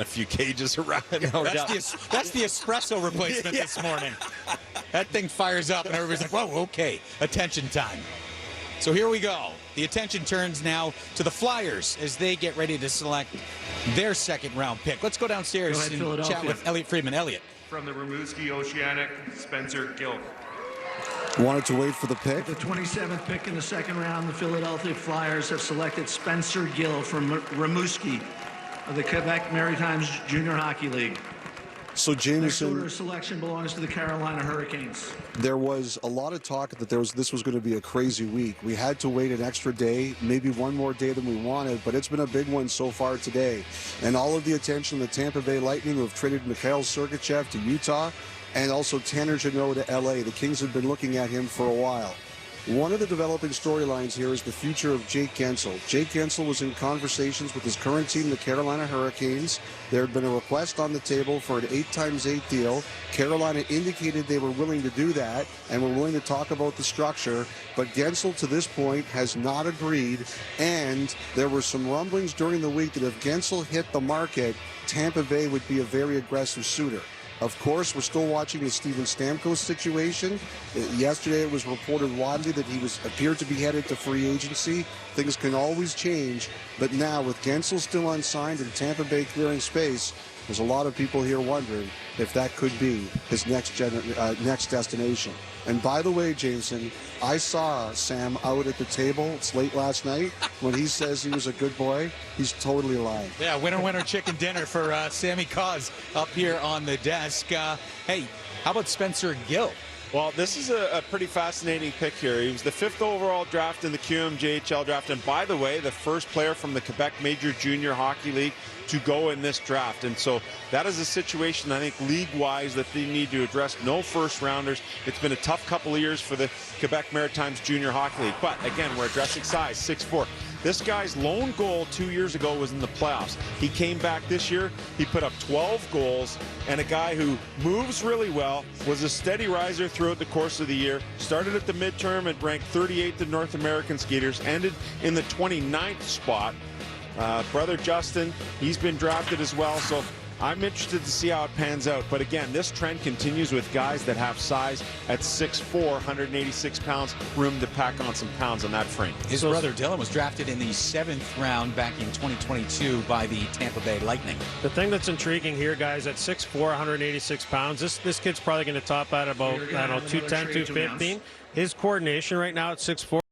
a few cages around. No, that's the espresso replacement this morning. That thing fires up and everybody's like, whoa, okay, attention time. So here we go. The attention turns now to the Flyers as they get ready to select their second-round pick. Let's go downstairs and chat with Elliot Friedman. Elliot. From the Rimouski Oceanic, Spencer Gill. Wanted to wait for the pick. The 27th pick in the second round, the Philadelphia Flyers have selected Spencer Gill from Rimouski of the Quebec Maritimes Junior Hockey League. So Next order Jameson, of selection belongs to the Carolina Hurricanes. there was a lot of talk that this was going to be a crazy week. We had to wait an extra day, maybe one more day than we wanted, but it's been a big one so far today. And all of the attention the Tampa Bay Lightning, who have traded Mikhail Sergachev to Utah, and also Tanner Jeannot to LA. The Kings have been looking at him for a while. One of the developing storylines here is the future of Jake Guentzel. Jake Guentzel was in conversations with his current team, the Carolina Hurricanes. There had been a request on the table for an 8x8 deal. Carolina indicated they were willing to do that and were willing to talk about the structure, but Guentzel to this point has not agreed, and there were some rumblings during the week that if Guentzel hit the market, Tampa Bay would be a very aggressive suitor. Of course, we're still watching the Steven Stamkos situation. Yesterday, it was reported widely that he appeared to be headed to free agency. Things can always change, but now with Guentzel still unsigned and Tampa Bay clearing space, there's a lot of people here wondering if that could be his next destination. And by the way, Jameson, I saw Sam out at the table. It's late last night. When he says he was a good boy, he's totally lying. Yeah, winner chicken dinner for Sammy Cause up here on the desk. Hey, how about Spencer Gill? Well, this is a pretty fascinating pick here. He was the 5th overall draft in the QMJHL draft, and by the way, the first player from the Quebec Major Junior Hockey League to go in this draft. And so that is a situation, I think, league-wise that they need to address. No first-rounders. It's been a tough couple of years for the Quebec Maritimes Junior Hockey League. But, again, we're addressing size, 6'4". This guy's lone goal 2 years ago was in the playoffs. He came back this year. He put up 12 goals, and a guy who moves really well, was a steady riser throughout the course of the year, started at the midterm and ranked 38th in North American skaters, ended in the 29th spot. Brother Justin, he's been drafted as well, so I'm interested to see how it pans out. But again, this trend continues with guys that have size at 6'4", 186 pounds, room to pack on some pounds on that frame. His brother Dylan was drafted in the 7th round back in 2022 by the Tampa Bay Lightning. The thing that's intriguing here, guys, at 6'4", 186 pounds, this kid's probably going to top out about, I don't know, 210, 215. His coordination right now at 6'4",